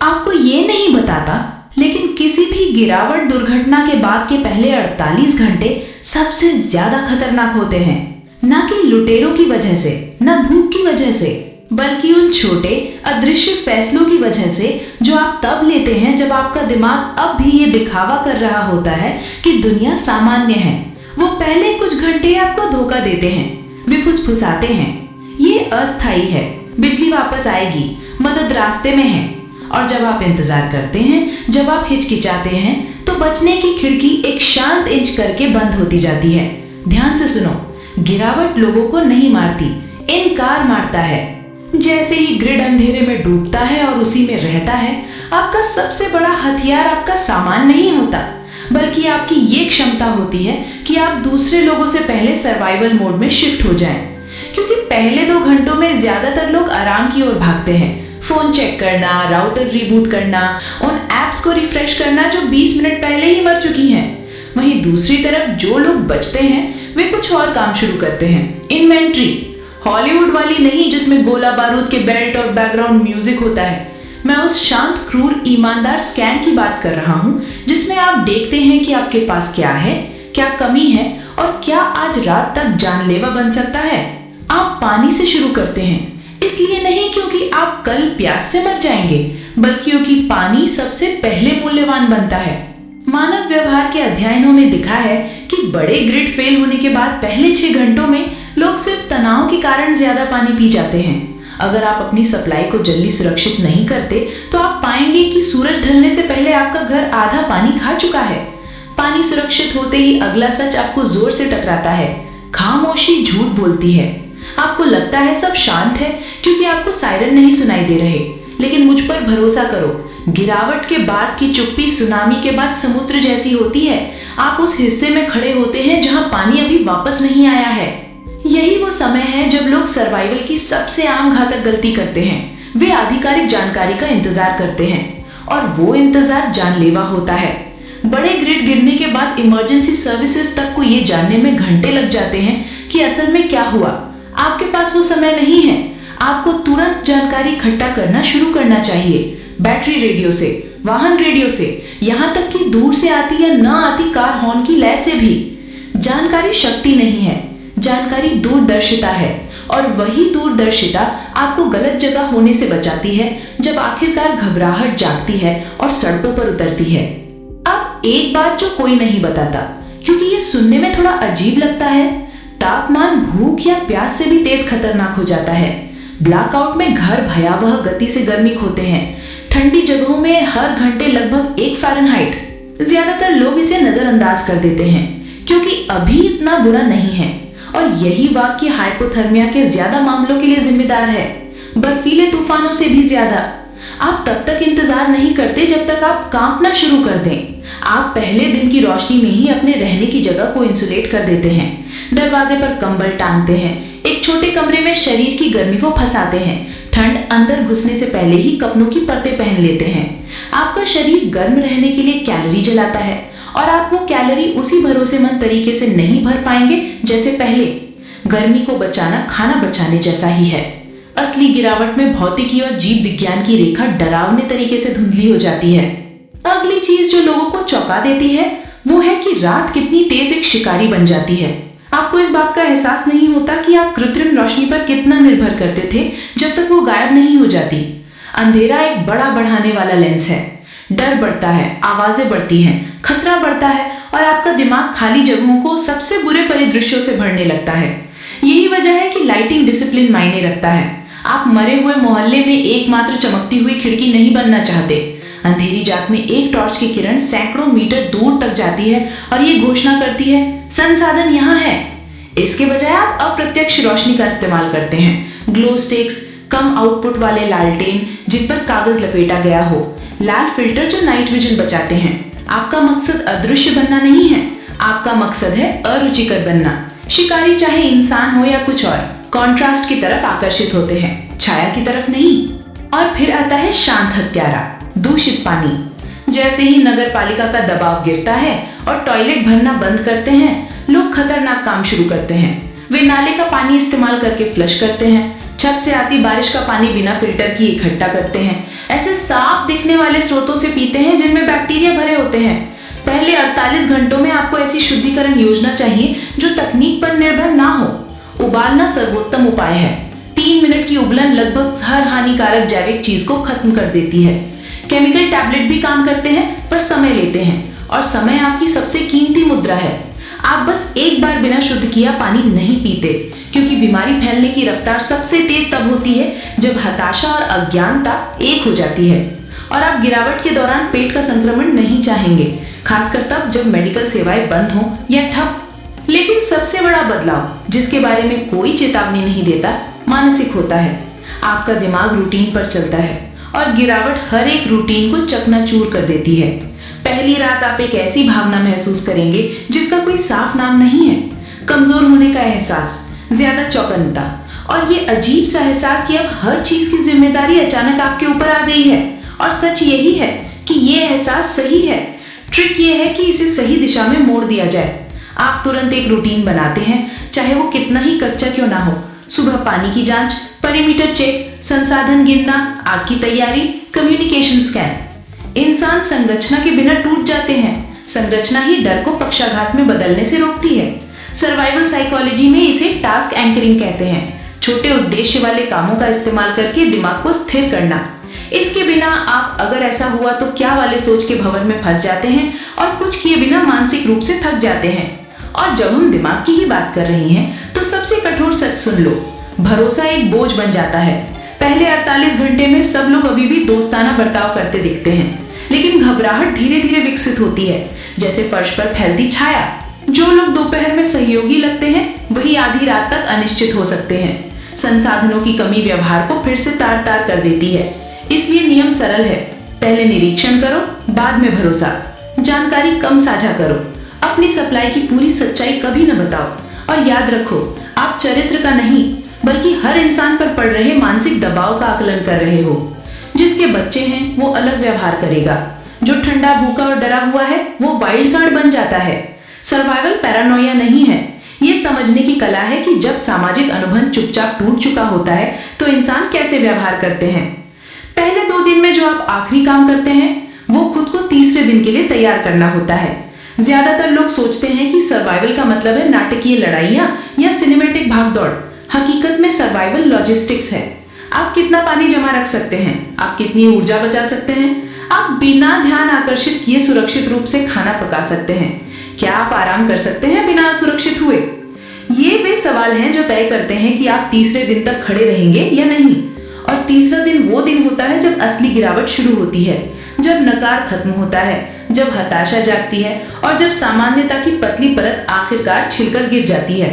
आपको ये नहीं बताता, लेकिन किसी भी गिरावट दुर्घटना के बाद के पहले 48 घंटे सबसे ज्यादा खतरनाक होते हैं। ना कि लुटेरों की वजह से, ना भूख की वजह से, बल्कि उन छोटे अदृश्य फैसलों की वजह से जो आप तब लेते हैं जब आपका दिमाग अब भी ये दिखावा कर रहा होता है कि दुनिया सामान्य है। वो पहले कुछ घंटे आपको धोखा देते हैं, वे फुसफुसाते हैं, ये अस्थायी है, बिजली वापस आएगी, मदद रास्ते में है। और जब आप इंतजार करते हैं, जब आप हिचकिचाते हैं, तो बचने की खिड़की एक शांत इंच करके बंद होती जाती है। ध्यान से सुनो, गिरावट लोगों को नहीं मारती, इनकार मारता है। जैसे ही ग्रिड अंधेरे में डूबता है और उसी में रहता है, आपका सबसे बड़ा हथियार आपका सामान नहीं होता, बल्कि आपकी ये क्षमता होती है कि आप दूसरे लोगों से पहले सर्वाइवल मोड में शिफ्ट हो जाएं। क्योंकि पहले 2 घंटों में ज्यादातर लोग आराम की ओर भागते हैं। फोन चेक करना, राउटर रिबूट करना, उन एप्स को रिफ्रेश करना जो 20 मिनट पहले ही मर चुकी हैं। वहीं दूसरी तरफ जो लोग बचते हैं, वे कुछ और काम शुरू करते हैं। इन्वेंट्री, हॉलीवुड वाली नहीं जिसमें गोला बारूद के बेल्ट और बैकग्राउंड म्यूजिक होता है। मैं उस शांत, क्रूर, ईमानदार स्कैन की बात कर रहा हूँ जिसमें आप देखते हैं कि आपके पास क्या है, क्या कमी है और क्या आज रात तक जानलेवा बन सकता है। आप पानी से शुरू करते हैं, इसलिए नहीं क्योंकि आप कल प्यास से मर जाएंगे, बल्कि क्योंकि पानी सबसे पहले मूल्यवान बनता है। मानव व्यवहार के अध्ययनों में दिखा है कि बड़े ग्रिड फेल होने के बाद पहले 6 घंटों में लोग सिर्फ तनाव के कारण ज्यादा पानी पी जाते हैं। अगर आप अपनी सप्लाई को जल्दी सुरक्षित नहीं करते, तो आप पाएंगे कि सूरज ढलने से पहले आपका घर आधा पानी खा चुका है। पानी सुरक्षित होते ही अगला सच आपको जोर से टकराता है। खामोशी झूठ बोलती है। आपको लगता है सब शांत है क्योंकि आपको सायरन नहीं सुनाई दे रहे, लेकिन मुझ पर भरोसा करो, गिरावट के बाद की चुप्पी सुनामी के बाद समुद्र जैसी होती है। आप उस हिस्से में खड़े होते हैं जहां पानी अभी वापस नहीं आया है। यही वो समय है जब लोग सर्वाइवल की सबसे आम घातक गलती करते हैं। वे आधिकारिक जानकारी का इंतजार करते हैं और वो इंतजार जानलेवा होता है। बड़े ग्रिड गिरने के बाद इमरजेंसी सर्विसेज तक को ये जानने में घंटे लग जाते हैं कि असल में क्या हुआ। आपके पास वो समय नहीं है। आपको तुरंत जानकारी इकट्ठा करना शुरू करना चाहिए। बैटरी रेडियो से, वाहन रेडियो से, यहाँ तक कि दूर से आती या न आती कार हॉर्न की लय से भी। जानकारी शक्ति नहीं है, जानकारी दूरदर्शिता है। और वही दूरदर्शिता आपको गलत जगह होने से बचाती है जब आखिरकार घबराहट जागती है और सड़कों पर उतरती है। अब एक बात जो कोई नहीं बताता, क्योंकि ये सुनने में थोड़ा अजीब लगता है, तापमान भूख या प्यास से भी तेज खतरनाक हो जाता है। ब्लैकआउट में घर भयावह गति से गर्मी खोते हैं। ठंडी जगहों में हर घंटे लगभग 1 फ़ारेनहाइट। ज्यादातर लोग इसे नजरअंदाज कर देते हैं क्योंकि अभी इतना बुरा नहीं है। और यही वाक्य हाइपोथर्मिया के ज्यादा मामलों के लिए जिम्मेदार है, बर्फीले तूफानों से भी ज्यादा। आप तब तक इंतजार नहीं करते जब तक आप कांपना शुरू कर दें। आप पहले दिन की रोशनी में ही अपने रहने की जगह को इंसुलेट कर देते हैं। दरवाजे पर कंबल टांगते हैं। एक छोटे कमरे में शरीर की गर्मी को फंसाते हैं। ठंड अंदर घुसने से पहले ही कपड़ों की परतें पहन लेते हैं। आपका शरीर गर्म रहने के लिए कैलोरी जलाता है और आप वो कैलोरी उसी भरोसेमंद तरीके से नहीं भर पाएंगे जैसे पहले। गर्मी को बचाना खाना बचाने जैसा ही है। असली गिरावट में भौतिकी और जीव विज्ञान की रेखा डरावने तरीके से धुंधली हो जाती है। अगली चीज जो लोगों को चौंका देती है वो है कि रात कितनी तेज एक शिकारी बन जाती है। आपको इस बात का एहसास नहीं होता कि आप कृत्रिम रोशनी पर कितना निर्भर करते थे जब तक वो गायब नहीं हो जाती। अंधेरा एक बड़ा बढ़ाने वाला लेंस है। डर बढ़ता है, आवाजें बढ़ती हैं, खतरा बढ़ता है और आपका दिमाग खाली जगहों को सबसे बुरे परिदृश्यों से भरने लगता है। यही वजह है कि लाइटिंग डिसिप्लिन मायने रखता है। आप मरे हुए मोहल्ले में एकमात्र चमकती हुई खिड़की नहीं बनना चाहते। अंधेरी रात में एक टॉर्च की किरण सैकड़ों मीटर दूर तक जाती है और ये घोषणा करती है, संसाधन यहाँ है। इसके बजाय आप अप्रत्यक्ष रोशनी का इस्तेमाल करते हैं। ग्लो स्टिक्स, कम आउटपुट वाले लालटेन जिन पर कागज लपेटा गया हो, लाल फिल्टर जो नाइट विजन बचाते हैं। आपका मकसद अदृश्य बनना नहीं है, आपका मकसद है अरुचिकर बनना। शिकारी चाहे इंसान हो या कुछ और, कॉन्ट्रास्ट की तरफ आकर्षित होते हैं, छाया की तरफ नहीं। और फिर आता है शांत हत्यारा, दूषित पानी। जैसे ही नगर पालिका का दबाव गिरता है और टॉयलेट भरना बंद करते हैं, लोग खतरनाक काम शुरू करते हैं। वे नाले का पानी इस्तेमाल करके फ्लश करते हैं, छत से आती बारिश का पानी बिना फिल्टर किए इकट्ठा करते हैं। ऐसे साफ दिखने वाले स्रोतों से पीते हैं जिनमें बैक्टीरिया भरे होते हैं। पहले 48 घंटों में आपको ऐसी शुद्धिकरण योजना चाहिए जो तकनीक पर निर्भर ना हो। उबालना सर्वोत्तम उपाय है। 3 मिनट की उबलन लगभग हर हानिकारक जैविक चीज को खत्म कर देती है। केमिकल टैबलेट भी काम करते हैं पर समय लेते हैं, और समय आपकी सबसे कीमती मुद्रा है। आप बस एक बार बिना शुद्ध किया पानी नहीं पीते, क्योंकि बीमारी फैलने की रफ्तार सबसे तेज तब होती है जब हताशा और अज्ञानता एक हो जाती है। और आप गिरावट के दौरान पेट का संक्रमण नहीं चाहेंगे, खासकर तब जब मेडिकल सेवाएं बंद हो या ठप। लेकिन सबसे बड़ा बदलाव, जिसके बारे में कोई चेतावनी नहीं देता, मानसिक होता है। आपका दिमाग रूटीन पर चलता है और गिरावट हर एक रूटीन को चकनाचूर कर देती है। पहली रात आप एक ऐसी भावना महसूस करेंगे जिसका कोई साफ नाम नहीं है। कमजोर होने का एहसास, ज्यादा चौकन्नता, और ये अजीब सा एहसास कि अब हर चीज की जिम्मेदारी अचानक आपके ऊपर आ गई है। और सच यही है कि ये एहसास सही है। ट्रिक ये है कि इसे सही दिशा में मोड़ दिया जाए। आप तुरंत एक रूटीन बनाते हैं, चाहे वो कितना ही कच्चा क्यों ना हो। सुबह पानी की जांच, परिमीटर चेक, संसाधन गिनना, आग की तैयारी, कम्युनिकेशन स्कैन। इंसान संरचना के बिना टूट जाते हैं। संरचना ही डर को पक्षाघात में बदलने से रोकती है। सर्वाइवल साइकोलॉजी में इसे टास्क एंकरिंग कहते हैं। छोटे उद्देश्य वाले कामों का इस्तेमाल करके दिमाग को स्थिर करना। इसके बिना आप अगर ऐसा हुआ तो क्या वाले सोच के भंवर में फंस जाते हैं और कुछ किए बिना मानसिक रूप से थक जाते हैं। और जब हम दिमाग की ही बात कर रहे हैं तो सबसे कठोर सच सुन लो, भरोसा एक बोझ बन जाता है। पहले 48 घंटे में सब लोग अभी भी दोस्ताना बर्ताव करते दिखते हैं, लेकिन घबराहट धीरे धीरे विकसित होती है, जैसे फर्श पर फैलती छाया। जो लोग दोपहर में सहयोगी लगते हैं वही आधी रात तक अनिश्चित हो सकते हैं। संसाधनों की कमी व्यवहार को फिर से तार तार कर देती है। इसलिए नियम सरल है, पहले निरीक्षण करो, बाद में भरोसा। जानकारी कम साझा करो, अपनी सप्लाई की पूरी सच्चाई कभी न बताओ। और याद रखो, आप चरित्र का नहीं बल्कि हर इंसान पर पड़ रहे मानसिक दबाव का आकलन कर रहे हो। जिसके बच्चे हैं वो अलग व्यवहार करेगा, जो ठंडा, भूखा और डरा हुआ है वो वाइल्ड कार्ड बन जाता है। सर्वाइवल पैरानोया नहीं है, ये समझने की कला है कि जब सामाजिक अनुबंध चुपचाप टूट चुका होता है तो इंसान कैसे व्यवहार करते हैं। पहले 2 दिन में जो आप आखिरी काम करते हैं वो खुद को तीसरे दिन के लिए तैयार करना होता है। ज्यादातर लोग सोचते हैं कि सर्वाइवल का मतलब है नाटकीय लड़ाइयां या सिनेमैटिक भागदौड़। हकीकत में सर्वाइवल लॉजिस्टिक्स है। आप कितना पानी जमा रख सकते हैं, आप कितनी ऊर्जा बचा सकते हैं, आप बिना ध्यान आकर्षित किए सुरक्षित रूप से खाना पका सकते हैं, क्या आप आराम कर सकते हैं बिना असुरक्षित हुए। ये वे सवाल हैं जो तय करते हैं कि आप तीसरे दिन तक खड़े रहेंगे या नहीं। और तीसरा दिन वो दिन होता है जब असली गिरावट शुरू होती है, जब नकार खत्म होता है, जब हताशा जागती है और जब सामान्यता की पतली परत आखिरकार छिलकर गिर जाती है।